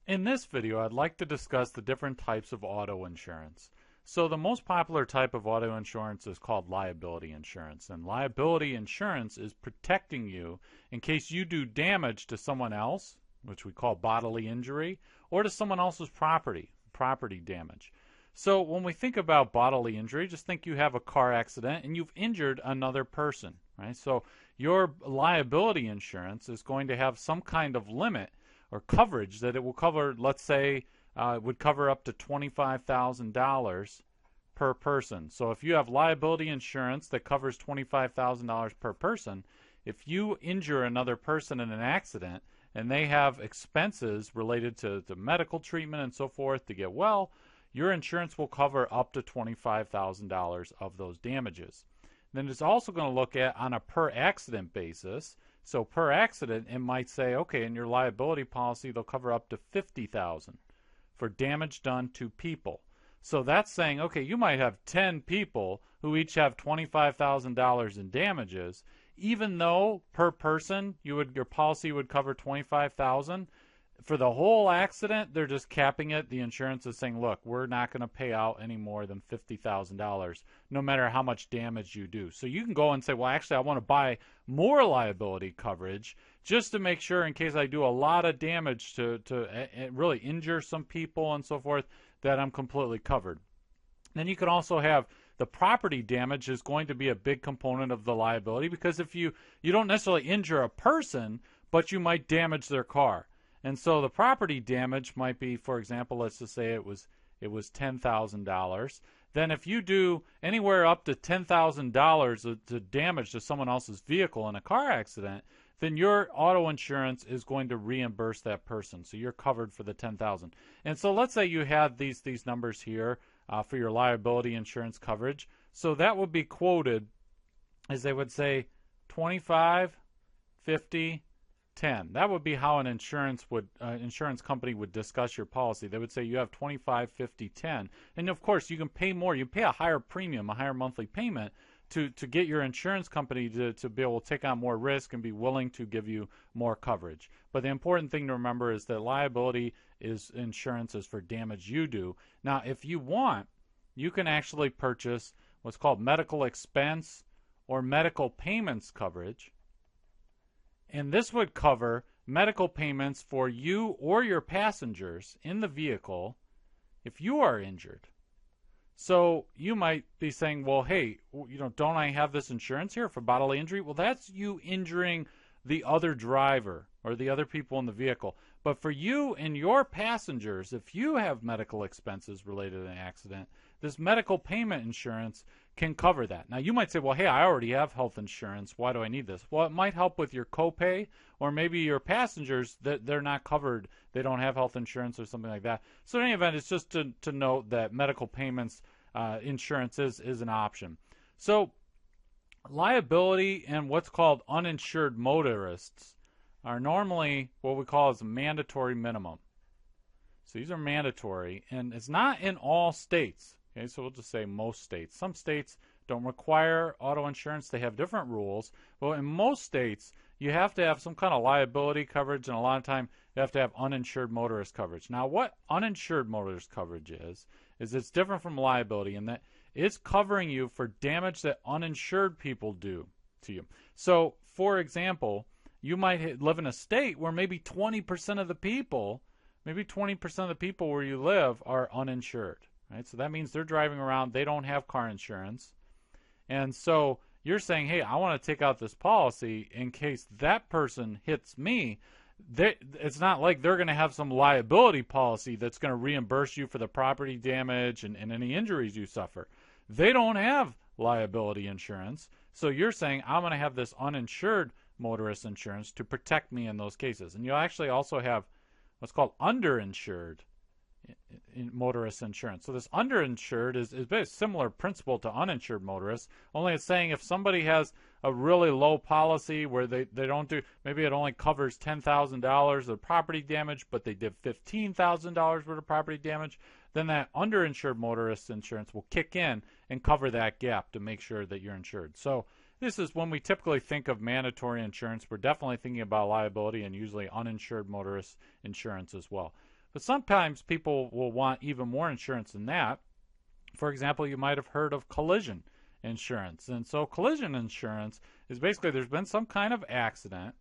In this video, I'd like to discuss the different types of auto insurance. So the most popular type of auto insurance is called liability insurance. And liability insurance is protecting you in case you do damage to someone else, which we call bodily injury, or to someone else's property damage. So when we think about bodily injury, just think you have a car accident and you've injured another person, right? So your liability insurance is going to have some kind of limit or coverage that it will cover. Let's say it would cover up to $25,000 per person. So if you have liability insurance that covers $25,000 per person, if you injure another person in an accident and they have expenses related to medical treatment and so forth to get well, your insurance will cover up to $25,000 of those damages. Then it's also going to look at on a per accident basis. So per accident, it might say, okay, in your liability policy, they'll cover up to $50,000 for damage done to people. So that's saying, okay, you might have 10 people who each have $25,000 in damages, even though per person your policy would cover $25,000. For the whole accident, they're just capping it. The insurance is saying, look, we're not going to pay out any more than $50,000, no matter how much damage you do. So you can go and say, well, actually, I want to buy more liability coverage just to make sure in case I do a lot of damage to really injure some people and so forth, that I'm completely covered. Then you can also have the property damage is going to be a big component of the liability, because if you don't necessarily injure a person, but you might damage their car. And so the property damage might be, for example, let's just say it was $10,000. Then if you do anywhere up to $10,000 to damage to someone else's vehicle in a car accident, then your auto insurance is going to reimburse that person. So you're covered for the $10,000. And so let's say you had these numbers here for your liability insurance coverage. So that would be quoted as they would say 25, 50, 10. That would be how an insurance company would discuss your policy. They would say you have 25, 50, 10. And of course, you can pay more. You pay a higher premium, a higher monthly payment to get your insurance company to be able to take on more risk and be willing to give you more coverage. But the important thing to remember is that liability insurance is for damage you do. Now, if you want, you can actually purchase what's called medical expense or medical payments coverage. And this would cover medical payments for you or your passengers in the vehicle if you are injured. So you might be saying, well, hey, don't I have this insurance here for bodily injury? Well, that's you injuring the other driver or the other people in the vehicle. But for you and your passengers, if you have medical expenses related to an accident, this medical payment insurance can cover that. Now, you might say, well, hey, I already have health insurance. Why do I need this? Well, it might help with your copay, or maybe your passengers, that they're not covered. They don't have health insurance or something like that. So in any event, it's just to note that medical payments insurance is an option. So liability and what's called uninsured motorists are normally what we call as a mandatory minimum. So these are mandatory, and it's not in all states. Okay, so we'll just say most states. Some states don't require auto insurance. They have different rules. Well, in most states, you have to have some kind of liability coverage, and a lot of time you have to have uninsured motorist coverage. Now, what uninsured motorist coverage is it's different from liability in that it's covering you for damage that uninsured people do to you. So, for example, you might live in a state where maybe 20% of the people where you live are uninsured. Right? So that means they're driving around, they don't have car insurance. And so you're saying, hey, I want to take out this policy in case that person hits me. It's not like they're going to have some liability policy that's going to reimburse you for the property damage and any injuries you suffer. They don't have liability insurance. So you're saying, I'm going to have this uninsured motorist insurance to protect me in those cases. And you'll actually also have what's called underinsured in motorist insurance. So this underinsured is a similar principle to uninsured motorists, only it's saying if somebody has a really low policy where they don't do, maybe it only covers $10,000 of property damage, but they did $15,000 worth of property damage, then that underinsured motorist insurance will kick in and cover that gap to make sure that you're insured. So this is when we typically think of mandatory insurance, we're definitely thinking about liability and usually uninsured motorist insurance as well. But sometimes people will want even more insurance than that. For example, you might have heard of collision insurance. And so collision insurance is basically there's been some kind of accident.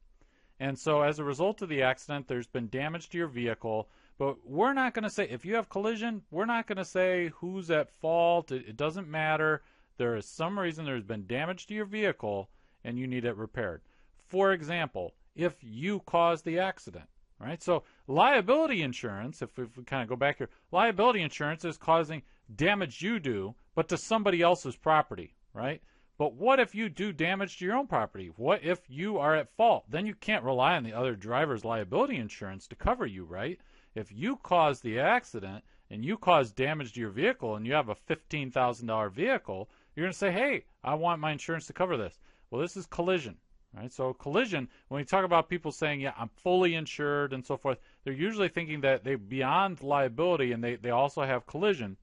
And so as a result of the accident, there's been damage to your vehicle. But we're not going to say, if you have collision, we're not going to say who's at fault. It doesn't matter. There is some reason there's been damage to your vehicle and you need it repaired. For example, if you caused the accident, right? So liability insurance, if we kind of go back here, liability insurance is causing damage you do, but to somebody else's property, right? But what if you do damage to your own property? What if you are at fault? Then you can't rely on the other driver's liability insurance to cover you, right? If you cause the accident and you cause damage to your vehicle and you have a $15,000 vehicle, you're going to say, hey, I want my insurance to cover this. Well, this is collision, right? So collision, when we talk about people saying, yeah, I'm fully insured and so forth, they're usually thinking that they're beyond liability and they also have collision.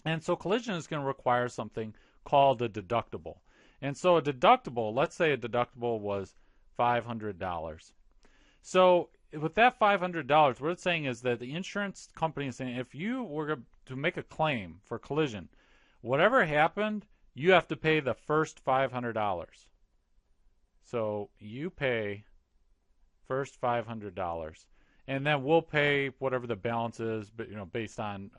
And so collision is going to require something called a deductible. And so a deductible, let's say a deductible was $500. So with that $500, what it's saying is that the insurance company is saying if you were to make a claim for collision, whatever happened, you have to pay the first $500. So you pay first $500, and then we'll pay whatever the balance is, but based on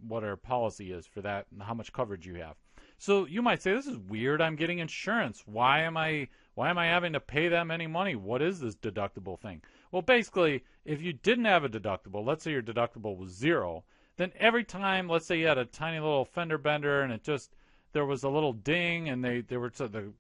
what our policy is for that and how much coverage you have. So you might say, this is weird. I'm getting insurance. Why am I having to pay them any money? What is this deductible thing? Well, basically, if you didn't have a deductible, let's say your deductible was $0, then every time, let's say you had a tiny little fender bender and there was a little ding, and the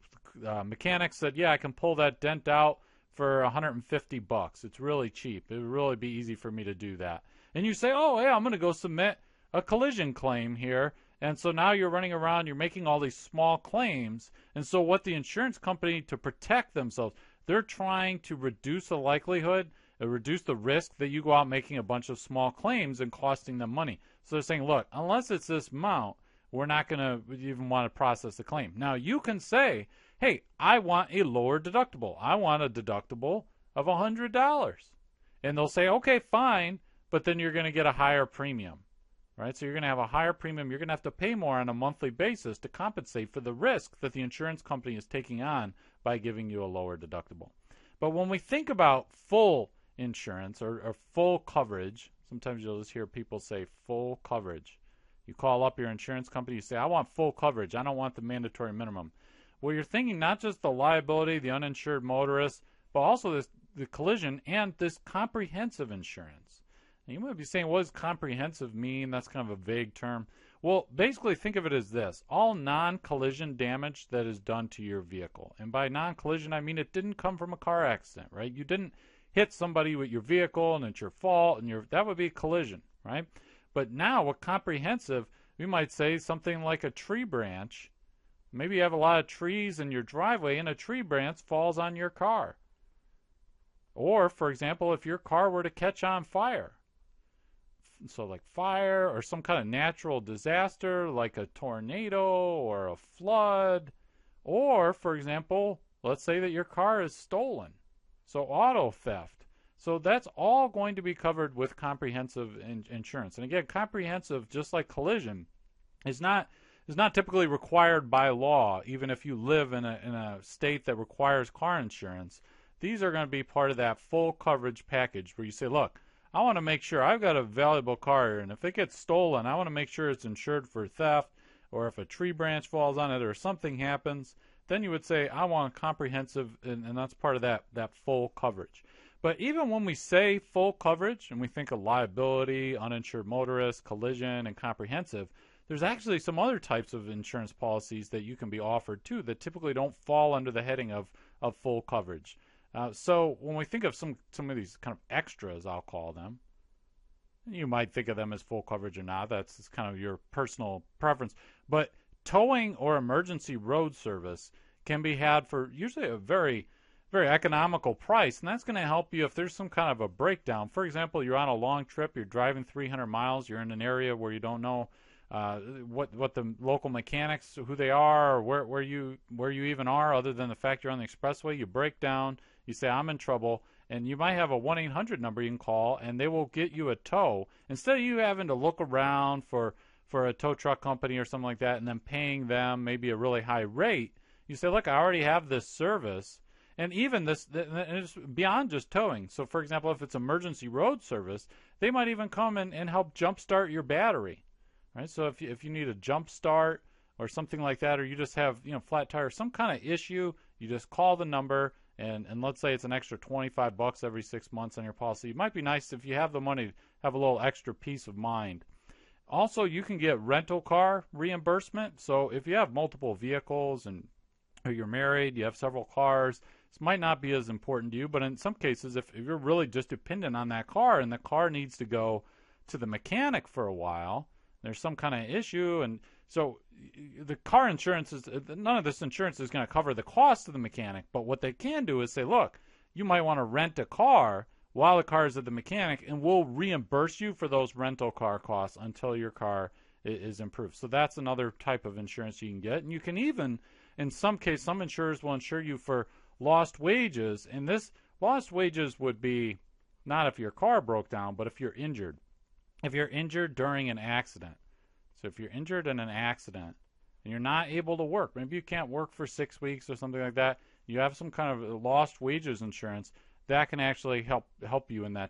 mechanic said, yeah, I can pull that dent out for $150. It's really cheap. It would really be easy for me to do that. And you say, oh, yeah, I'm going to go submit a collision claim here. And so now you're running around, you're making all these small claims. And so what the insurance company, to protect themselves, they're trying to reduce the likelihood, reduce the risk that you go out making a bunch of small claims and costing them money. So they're saying, look, unless it's this amount, we're not going to even want to process the claim. Now, you can say, hey, I want a lower deductible. I want a deductible of $100. And they'll say, okay, fine, but then you're going to get a higher premium. Right? So you're going to have a higher premium. You're going to have to pay more on a monthly basis to compensate for the risk that the insurance company is taking on by giving you a lower deductible. But when we think about full insurance or full coverage, sometimes you'll just hear people say full coverage. You call up your insurance company, you say, I want full coverage. I don't want the mandatory minimum. Well, you're thinking not just the liability, the uninsured motorist, but also the collision and this comprehensive insurance. You might be saying, what does comprehensive mean? That's kind of a vague term. Well, basically think of it as this. All non-collision damage that is done to your vehicle. And by non-collision, I mean it didn't come from a car accident, right? You didn't hit somebody with your vehicle and it's your fault, and that would be collision, right? But now with comprehensive, we might say something like a tree branch. Maybe you have a lot of trees in your driveway and a tree branch falls on your car. Or, for example, if your car were to catch on fire. So like fire or some kind of natural disaster like a tornado or a flood. Or, for example, let's say that your car is stolen. So auto theft. So that's all going to be covered with comprehensive insurance. And again, comprehensive, just like collision, is not typically required by law, even if you live in a state that requires car insurance. These are going to be part of that full coverage package where you say, look, I want to make sure I've got a valuable car here, and if it gets stolen, I want to make sure it's insured for theft, or if a tree branch falls on it or something happens, then you would say, I want comprehensive, and that's part of that full coverage. But even when we say full coverage, and we think of liability, uninsured motorist, collision, and comprehensive, there's actually some other types of insurance policies that you can be offered too that typically don't fall under the heading of full coverage. So when we think of some of these kind of extras, I'll call them, you might think of them as full coverage or not. That's kind of your personal preference. But towing or emergency road service can be had for usually a very, very economical price, and that's going to help you if there's some kind of a breakdown. For example, you're on a long trip, you're driving 300 miles, you're in an area where you don't know what the local mechanics, who they are, or where you even are, other than the fact you're on the expressway. You break down, you say, I'm in trouble, and you might have a 1-800 number you can call, and they will get you a tow. Instead of you having to look around for a tow truck company or something like that and then paying them maybe a really high rate, you say, look, I already have this service. And even this, it's beyond just towing. So, for example, if it's emergency road service, they might even come and help jumpstart your battery, right? So if you need a jump start or something like that, or you just have flat tire, some kind of issue, you just call the number, and let's say it's an extra $25 every 6 months on your policy. It might be nice if you have the money to have a little extra peace of mind. Also, you can get rental car reimbursement. So if you have multiple vehicles or you're married, you have several cars, this might not be as important to you, but in some cases, if you're really just dependent on that car and the car needs to go to the mechanic for a while, there's some kind of issue, and so the car insurance none of this insurance is going to cover the cost of the mechanic, but what they can do is say, look, you might want to rent a car while the car is at the mechanic, and we'll reimburse you for those rental car costs until your car is improved. So that's another type of insurance you can get, and you can even, in some cases, some insurers will insure you for lost wages, and this lost wages would be not if your car broke down, but if you're injured. If you're injured during an accident. So if you're injured in an accident and you're not able to work, maybe you can't work for 6 weeks or something like that, you have some kind of lost wages insurance, that can actually help you in that